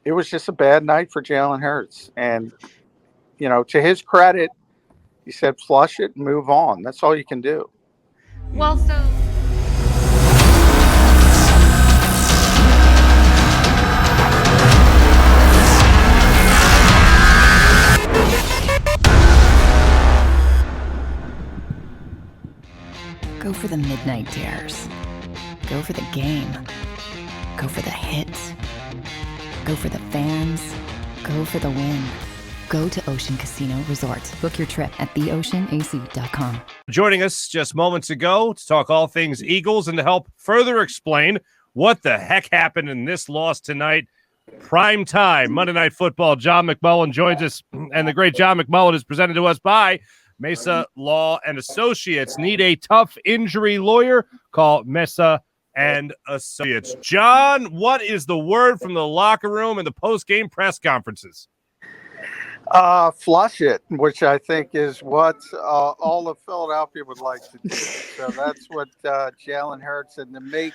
it was just a bad night for Jalen Hurts. And, to his credit, he said, flush it and move on. That's all you can do. Well, so go for the midnight dares. Go for the game. Go for the hits. Go for the fans. Go for the win. Go to Ocean Casino Resort. Book your trip at theoceanac.com. Joining us just moments ago to talk all things Eagles and to help further explain what the heck happened in this loss tonight. Prime time, Monday Night Football. John McMullen joins us, and the great John McMullen is presented to us by Mesa Law and Associates. Need a tough injury lawyer? Call Mesa and Associates. John, what is the word from the locker room and the post-game press conferences? Flush it, which I think is what all of Philadelphia would like to do. So that's what Jalen Hurts, and to make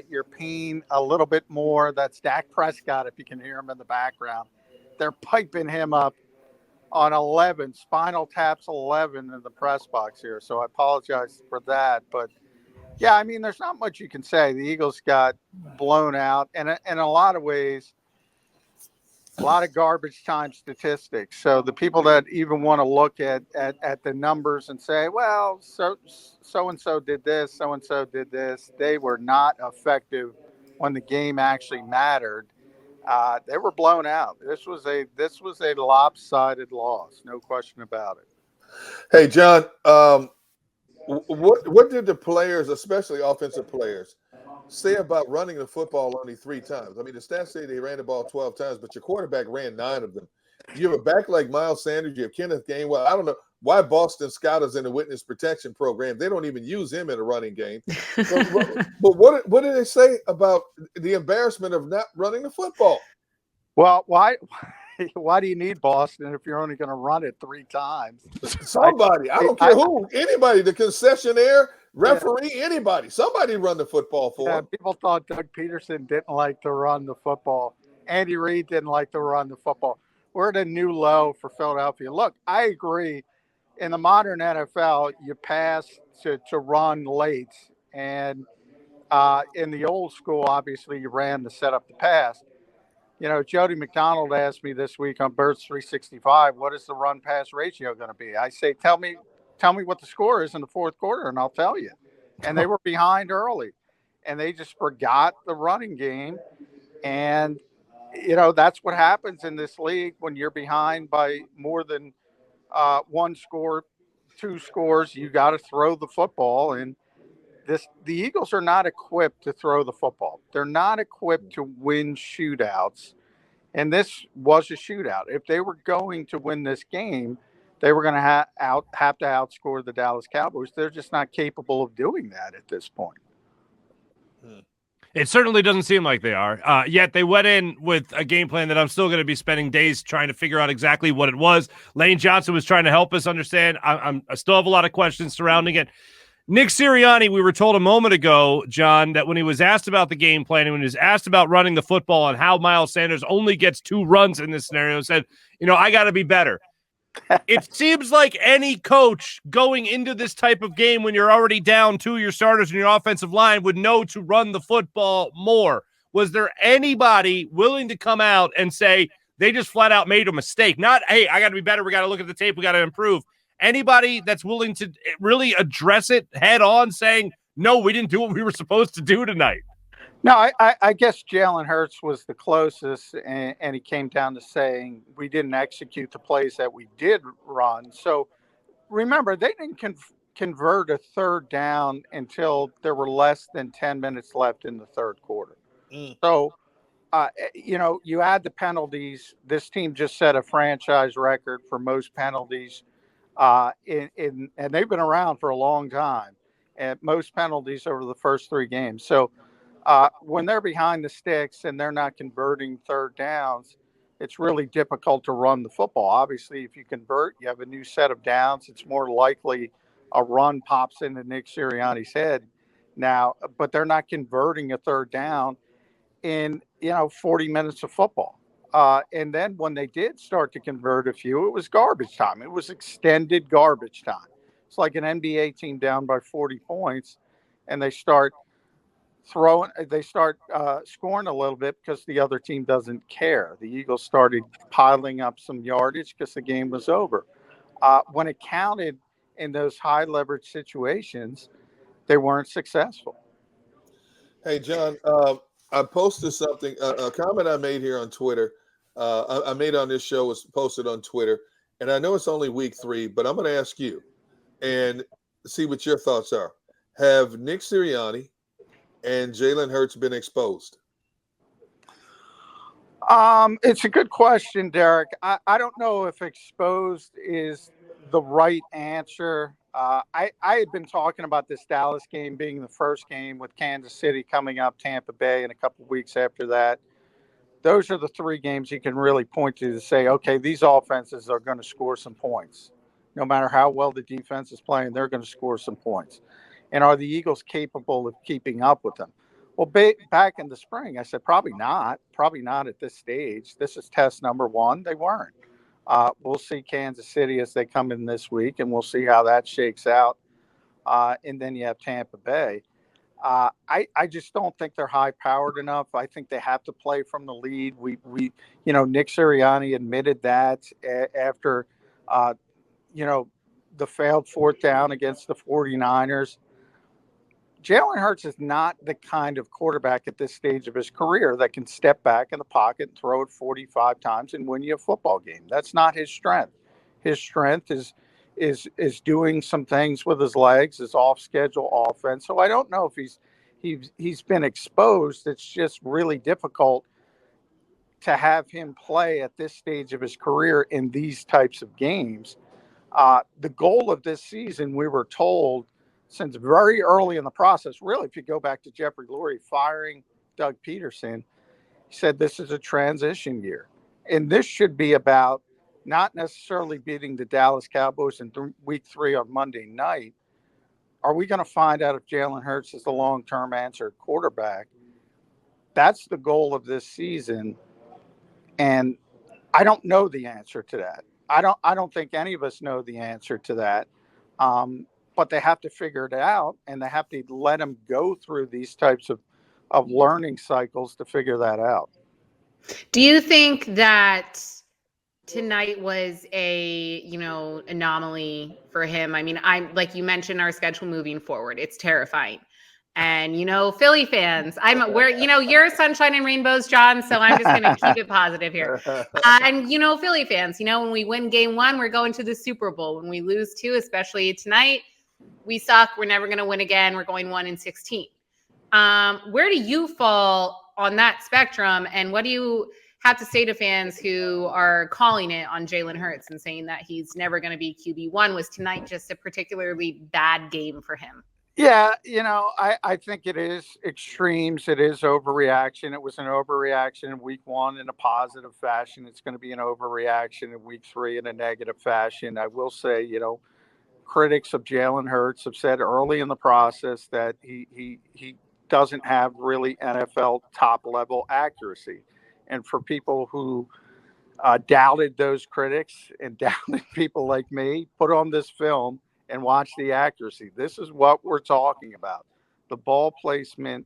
your pain a little bit more, that's Dak Prescott, if you can hear him in the background. They're piping him up on 11, spinal taps 11 in the press box here. So I apologize for that. But, yeah, I mean, there's not much you can say. The Eagles got blown out, and in a lot of ways, a lot of garbage time statistics. So the people that even want to look at the numbers and say, well, so-and-so did this, so-and-so did this, they were not effective when the game actually mattered. They were blown out. This was a lopsided loss, no question about it. Hey, John, what did the players, especially offensive players, say about running the football only 3 times? I mean, the stats say they ran the ball 12 times, but your quarterback ran 9 of them. You have a back like Miles Sanders. You have Kenneth Gainwell. I don't know why Boston Scott is in the witness protection program. They don't even use him in a running game. But what did they say about the embarrassment of not running the football? Well, why do you need Boston if you're only going to run it 3 times? Somebody, I don't care who, anybody, the concessionaire, referee, anybody, somebody run the football for him. People thought Doug Peterson didn't like to run the football. Andy Reid didn't like to run the football. We're at a new low for Philadelphia. Look, I agree. In the modern NFL, you pass to run late. And in the old school, obviously, you ran to set up the pass. Jody McDonald asked me this week on Birds 365, what is the run-pass ratio going to be? I say, tell me what the score is in the fourth quarter, and I'll tell you. And they were behind early, and they just forgot the running game. And, that's what happens in this league when you're behind by more than 1 score, 2 scores. You got to throw the football, and the Eagles are not equipped to throw the football. They're not equipped to win shootouts, and this was a shootout. If they were going to win this game, they were going to have to outscore the Dallas Cowboys. They're just not capable of doing that at this point. It certainly doesn't seem like they are. Yet they went in with a game plan that I'm still going to be spending days trying to figure out exactly what it was. Lane Johnson was trying to help us understand. I still have a lot of questions surrounding it. Nick Ciriani, we were told a moment ago, John, that when he was asked about the game plan and when he was asked about running the football and how Miles Sanders only gets 2 runs in this scenario, said, I got to be better. It seems like any coach going into this type of game when you're already down 2 of your starters in your offensive line would know to run the football more. Was there anybody willing to come out and say they just flat out made a mistake? Not, hey, I got to be better. We got to look at the tape. We got to improve. Anybody that's willing to really address it head on saying, no, we didn't do what we were supposed to do tonight? No, I guess Jalen Hurts was the closest, and he came down to saying we didn't execute the plays that we did run. So remember, they didn't convert a 3rd down until there were less than 10 minutes left in the 3rd quarter. So, you add the penalties. This team just set a franchise record for most penalties. And they've been around for a long time, at most penalties over the first 3 games. So when they're behind the sticks and they're not converting 3rd downs, it's really difficult to run the football. Obviously, if you convert, you have a new set of downs. It's more likely a run pops into Nick Sirianni's head now, but they're not converting a 3rd down in 40 minutes of football. And then when they did start to convert a few, it was garbage time. It was extended garbage time. It's like an NBA team down by 40 points, and they start scoring a little bit because the other team doesn't care. The Eagles started piling up some yardage because the game was over. When it counted in those high leverage situations, they weren't successful. Hey, John, I posted something, a comment I made here on Twitter. I made on this show was posted on Twitter. And I know it's only week 3, but I'm going to ask you and see what your thoughts are. Have Nick Sirianni and Jalen Hurts been exposed? It's a good question, Derek. I don't know if exposed is the right answer. I had been talking about this Dallas game being the first game with Kansas City coming up, Tampa Bay, and a couple of weeks after that. Those are the 3 games you can really point to say, okay, these offenses are going to score some points. No matter how well the defense is playing, they're going to score some points. And are the Eagles capable of keeping up with them? Well, back in the spring, I said probably not at this stage. This is test number 1. They weren't. We'll see Kansas City as they come in this week, and we'll see how that shakes out. And then you have Tampa Bay. I just don't think they're high-powered enough. I think they have to play from the lead. Nick Sirianni admitted that after, the failed 4th down against the 49ers. Jalen Hurts is not the kind of quarterback at this stage of his career that can step back in the pocket and throw it 45 times and win you a football game. That's not his strength. His strength is doing some things with his legs, his off-schedule offense. So I don't know if he's been exposed. It's just really difficult to have him play at this stage of his career in these types of games. The goal of this season, we were told since very early in the process, really, if you go back to Jeffrey Lurie firing Doug Peterson, he said this is a transition year. And this should be about not necessarily beating the Dallas Cowboys in week 3 on Monday night. Are we going to find out if Jalen Hurts is the long-term answer quarterback? That's the goal of this season. And I don't know the answer to that. I don't think any of us know the answer to that. But they have to figure it out, and they have to let them go through these types of learning cycles to figure that out. Do you think that tonight was a, anomaly for him? I mean, I'm like you mentioned our schedule moving forward. It's terrifying. And, Philly fans, you're sunshine and rainbows, John. So I'm just going to keep it positive here. And, Philly fans, when we win game 1, we're going to the Super Bowl. When we lose 2, especially tonight, we suck. We're never going to win again. We're going 1-16. Where do you fall on that spectrum? And what do you have to say to fans who are calling it on Jalen Hurts and saying that he's never going to be QB1? Was tonight just a particularly bad game for him? Yeah, I think it is extremes. It is overreaction. It was an overreaction in week 1 in a positive fashion. It's going to be an overreaction in week 3 in a negative fashion. I will say, critics of Jalen Hurts have said early in the process that he doesn't have really NFL top level accuracy. And for people who doubted those critics and doubted people like me, put on this film and watch the accuracy. This is what we're talking about. The ball placement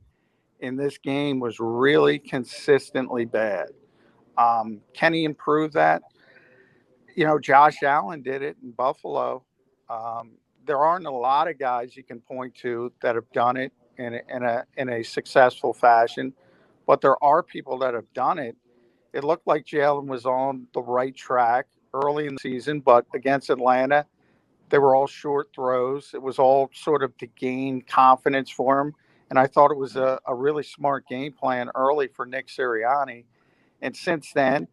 in this game was really consistently bad. Can he improve that? Josh Allen did it in Buffalo. There aren't a lot of guys you can point to that have done it in a successful fashion, but there are people that have done it. It looked like Jalen was on the right track early in the season, but against Atlanta, they were all short throws. It was all sort of to gain confidence for him. And I thought it was a really smart game plan early for Nick Sirianni. And since then,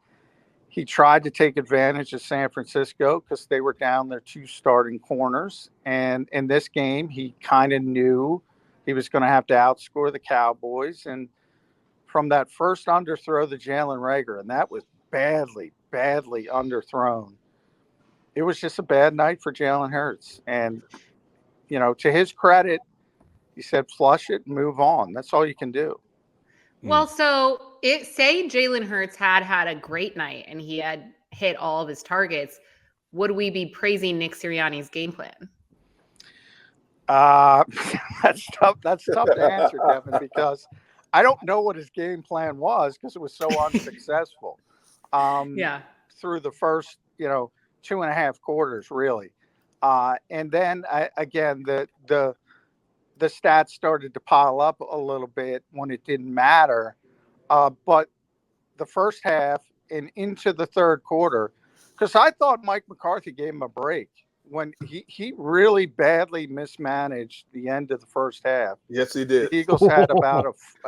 he tried to take advantage of San Francisco because they were down their 2 starting corners. And in this game, he kind of knew he was going to have to outscore the Cowboys. And from that first underthrow to Jalen Reagor, and that was badly underthrown, it was just a bad night for Jalen Hurts. And, to his credit, he said, flush it and move on. That's all you can do. Well, so say Jalen Hurts had a great night and he had hit all of his targets. Would we be praising Nick Sirianni's game plan? That's tough. That's tough to answer, Kevin, because I don't know what his game plan was because it was so unsuccessful. Through the first, 2.5 quarters, really. And then again, the stats started to pile up a little bit when it didn't matter. But the first half and into the third quarter, because I thought Mike McCarthy gave him a break when he really badly mismanaged the end of the first half. Yes, he did. The Eagles had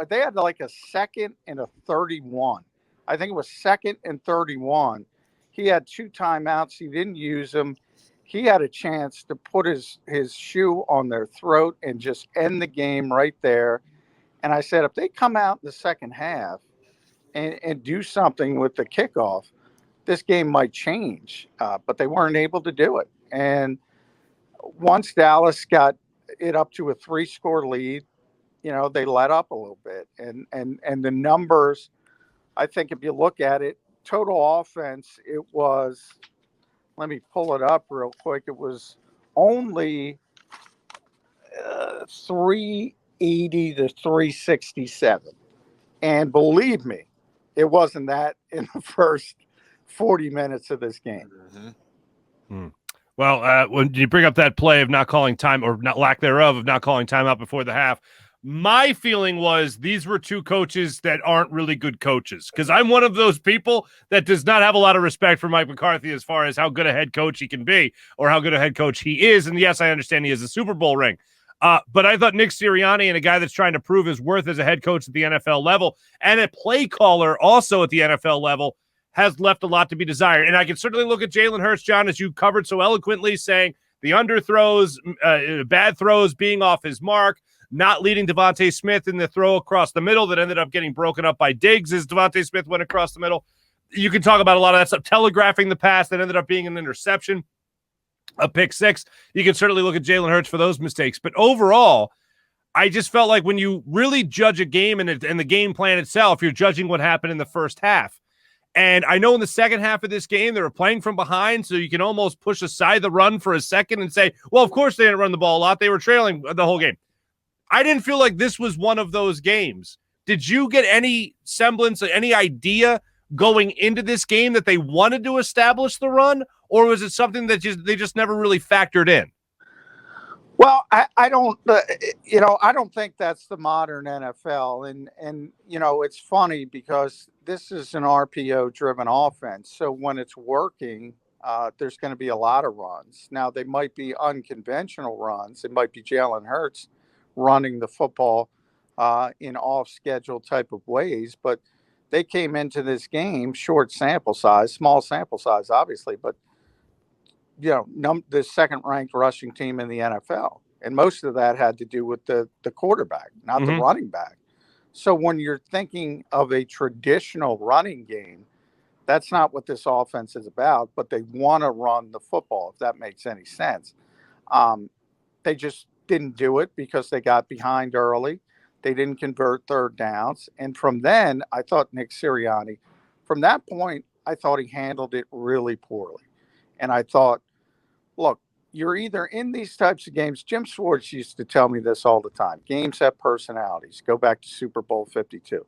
they had like a 2nd and a 31. I think it was 2nd and 31. He had 2 timeouts. He didn't use them. He had a chance to put his shoe on their throat and just end the game right there. And I said, if they come out in the second half and do something with the kickoff, this game might change. But they weren't able to do it. And once Dallas got it up to a 3-score lead, they let up a little bit. And the numbers, I think if you look at it, total offense, it was, let me pull it up real quick. It was only 380 to 367. And believe me, it wasn't that in the first 40 minutes of this game. Mm-hmm. Well, when you bring up that play of not calling time, or not lack thereof of not calling timeout before the half, my feeling was these were 2 coaches that aren't really good coaches, because I'm one of those people that does not have a lot of respect for Mike McCarthy as far as how good a head coach he can be or how good a head coach he is. And yes, I understand he has a Super Bowl ring. But I thought Nick Sirianni, and a guy that's trying to prove his worth as a head coach at the NFL level and a play caller also at the NFL level, has left a lot to be desired. And I can certainly look at Jalen Hurts, John, as you covered so eloquently, saying the underthrows, bad throws being off his mark, not leading Devontae Smith in the throw across the middle that ended up getting broken up by Diggs as Devontae Smith went across the middle. You can talk about a lot of that stuff, telegraphing the pass that ended up being an interception, a pick 6. You can certainly look at Jalen Hurts for those mistakes. But overall, I just felt like when you really judge a game and the game plan itself, you're judging what happened in the first half. And I know in the second half of this game, they were playing from behind, so you can almost push aside the run for a second and say, well, of course they didn't run the ball a lot. They were trailing the whole game. I didn't feel like this was one of those games. Did you get any semblance, any idea going into this game that they wanted to establish the run, or was it something that they just never really factored in? Well, I don't think that's the modern NFL. And it's funny because this is an RPO-driven offense. So when it's working, there's going to be a lot of runs. Now, they might be unconventional runs. It might be Jalen Hurts running the football in off-schedule type of ways. But they came into this game, short sample size, small sample size, obviously, but the second-ranked rushing team in the NFL. And most of that had to do with the quarterback, not the running back. So when you're thinking of a traditional running game, that's not what this offense is about, but they want to run the football, if that makes any sense. They just didn't do it because they got behind early. They didn't convert third downs. And from then, I thought Nick Sirianni, from that point, I thought he handled it really poorly. And I thought, look, you're either in these types of games. Jim Schwartz used to tell me this all the time. Games have personalities. Go back to Super Bowl 52.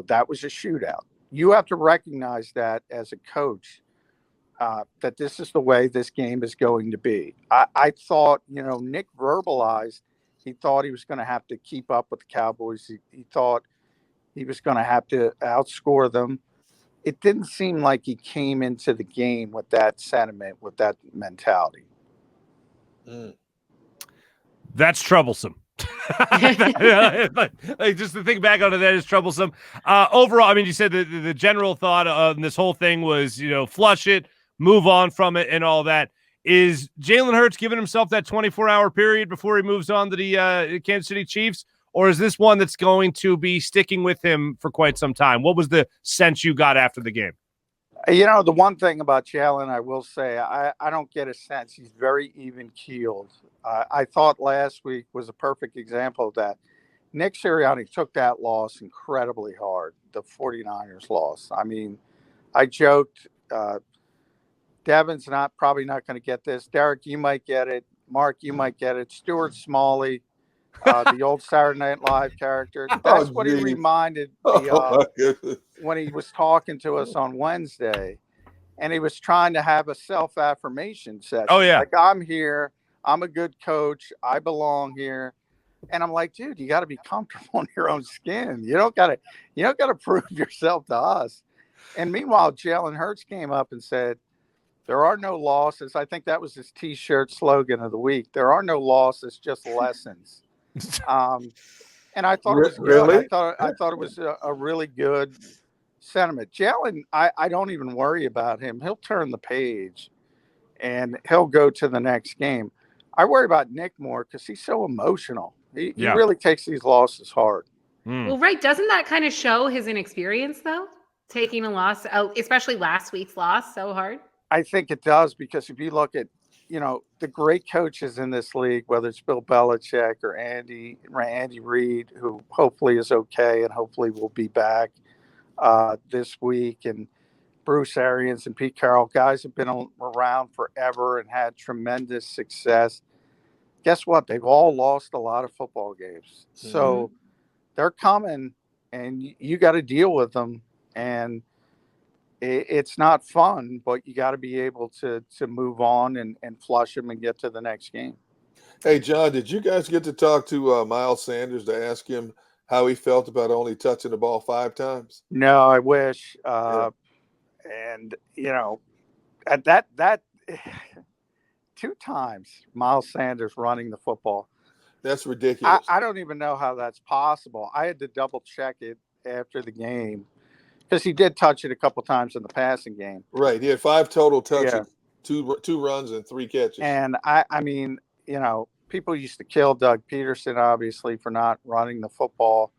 That was a shootout. You have to recognize that as a coach, that this is the way this game is going to be. I thought, Nick verbalized, he thought he was going to have to keep up with the Cowboys. He thought he was going to have to outscore them. It didn't seem like he came into the game with that sentiment, with that mentality. That's troublesome. Just to think back on that is troublesome. Overall, I mean, you said the general thought of this whole thing was, flush it, move on from it, and all that. Is Jalen Hurts giving himself that 24-hour period before he moves on to the Kansas City Chiefs? Or is this one that's going to be sticking with him for quite some time? What was the sense you got after the game? The one thing about Jalen, I will say, I don't get a sense. He's very even-keeled. I thought last week was a perfect example of that. Nick Sirianni took that loss incredibly hard, the 49ers loss. I mean, I joked, Devin's probably not going to get this. Derek, you might get it. Mark, you might get it. Stuart Smalley, the old Saturday Night Live character. That's what he reminded me of when he was talking to us on Wednesday. And he was trying to have a self-affirmation session. Oh, yeah. Like, I'm here. I'm a good coach. I belong here. And I'm like, dude, you got to be comfortable in your own skin. You don't got to prove yourself to us. And meanwhile, Jalen Hurts came up and said, there are no losses. I think that was his T-shirt slogan of the week. There are no losses, just lessons. And I thought it was good. Really? I thought it was a really good sentiment. Jalen, I don't even worry about him. He'll turn the page and he'll go to the next game. I worry about Nick more because he's so emotional. He really takes these losses hard. Well, right. Doesn't that kind of show his inexperience, though? Taking a loss, especially last week's loss, so hard? I think it does, because if you look at, the great coaches in this league, whether it's Bill Belichick or Andy Reid, who hopefully is okay and hopefully will be back this week, and Bruce Arians and Pete Carroll, guys have been around forever and had tremendous success. Guess what? They've all lost a lot of football games. So they're coming, and you got to deal with them. And it's not fun, but you got to be able to move on and flush them and get to the next game. Hey, John, did you guys get to talk to Miles Sanders to ask him how he felt about only touching the ball 5 times? No, I wish. And, at that 2 times, Miles Sanders running the football. That's ridiculous. I don't even know how that's possible. I had to double check it after the game, because he did touch it a couple times in the passing game. Right. He had 5 total touches, 2 runs and 3 catches. And I mean, people used to kill Doug Peterson, obviously, for not running the football.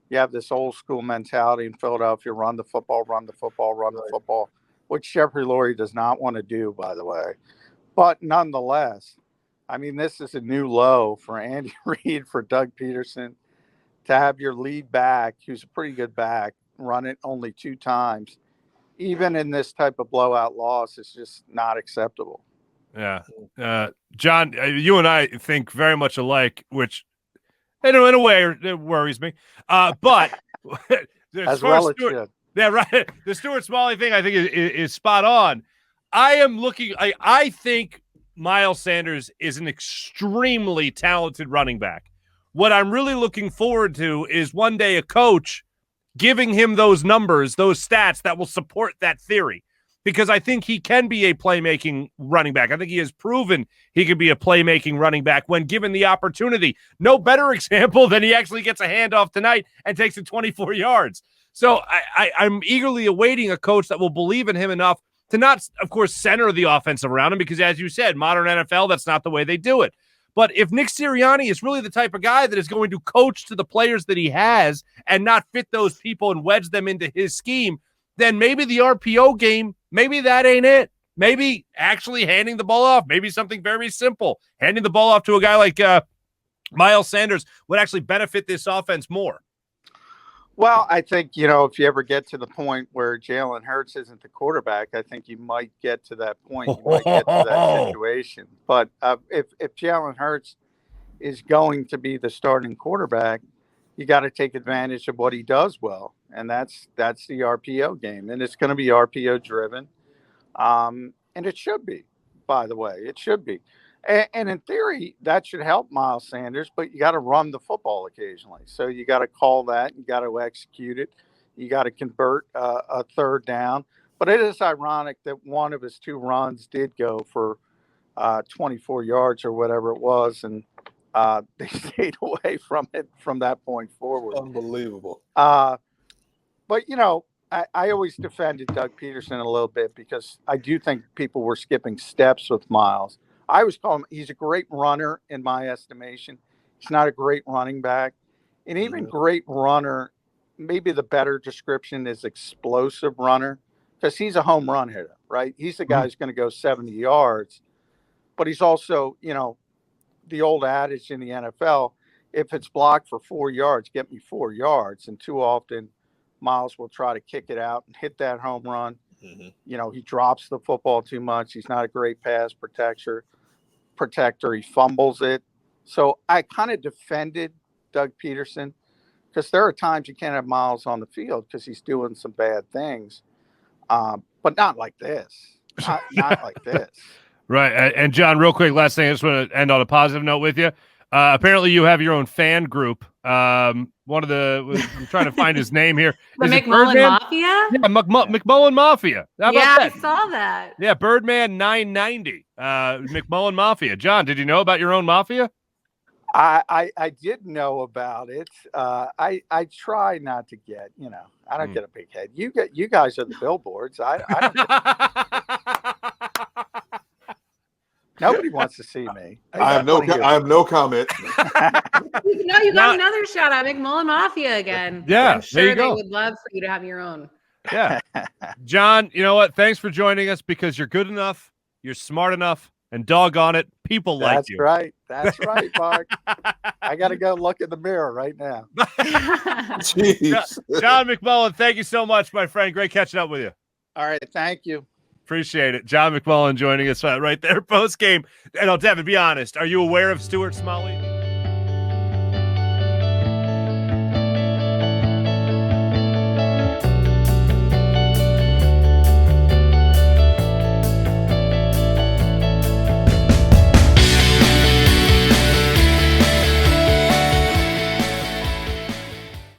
You have this old school mentality in Philadelphia: run the football, run the football, run the football, which Jeffrey Lurie does not want to do, by the way. But nonetheless, I mean, this is a new low for Andy Reid, for Doug Peterson, to have your lead back, who's a pretty good back, run it only 2 times, even in this type of blowout loss, is just not acceptable. Yeah. John, you and I think very much alike, which in a way it worries me. But as well it should. Yeah, right. The Stuart Smalley thing, I think, is spot on. I think Miles Sanders is an extremely talented running back. What I'm really looking forward to is one day a coach giving him those numbers, those stats that will support that theory, because I think he can be a playmaking running back. I think he has proven he can be a playmaking running back when given the opportunity. No better example than he actually gets a handoff tonight and takes it 24 yards. So I'm eagerly awaiting a coach that will believe in him enough to not, of course, center the offense around him, because, as you said, modern NFL, that's not the way they do it. But if Nick Sirianni is really the type of guy that is going to coach to the players that he has and not fit those people and wedge them into his scheme, then maybe the RPO game, maybe that ain't it. Maybe actually handing the ball off, maybe something very simple. Handing the ball off to a guy like Miles Sanders would actually benefit this offense more. Well, I think, if you ever get to the point where Jalen Hurts isn't the quarterback, I think you might get to that point. You might get to that situation. But if Jalen Hurts is going to be the starting quarterback, you got to take advantage of what he does well. And that's the RPO game. And it's going to be RPO driven. And it should be, by the way. It should be. And in theory, that should help Miles Sanders, but you got to run the football occasionally. So you got to call that. You got to execute it. You got to convert a 3rd down. But it is ironic that one of his 2 runs did go for 24 yards or whatever it was, and they stayed away from it from that point forward. Unbelievable. But, I always defended Doug Peterson a little bit, because I do think people were skipping steps with Miles. I always call him, he's a great runner in my estimation. He's not a great running back. And even great runner, maybe the better description is explosive runner, because he's a home run hitter, right? He's the guy who's going to go 70 yards. But he's also, the old adage in the NFL, if it's blocked for 4 yards, get me 4 yards. And too often, Miles will try to kick it out and hit that home run. Mhm. You know, he drops the football too much. He's not a great pass protector. He fumbles it. So I kind of defended Doug Peterson because there are times you can't have Miles on the field because he's doing some bad things, but not like this. Not like this. Right. And John, real quick, last thing, I just want to end on a positive note with you. Apparently you have your own fan group. I'm trying to find his name here. The Is it McMullen Birdman? Mafia? Yeah, McMullen Mafia. How about Yeah, that? I saw that. Yeah, Birdman 990. McMullen Mafia. John, did you know about your own mafia? I did know about it. I try not to get, I don't get a big head. You guys are the billboards. I don't nobody wants to see me. I have no comment. You got another shout out, McMullen Mafia again. Yeah, I'm sure there you they go. would love for you to have your own. Yeah. John, you know what? Thanks for joining us because you're good enough, you're smart enough, and doggone it, people like you. That's right, Mark. I got to go look in the mirror right now. Jeez. John McMullen, thank you so much, my friend. Great catching up with you. All right, thank you. Appreciate it. John McMullen joining us right there post game. And Devin, be honest, are you aware of Stuart Smalley?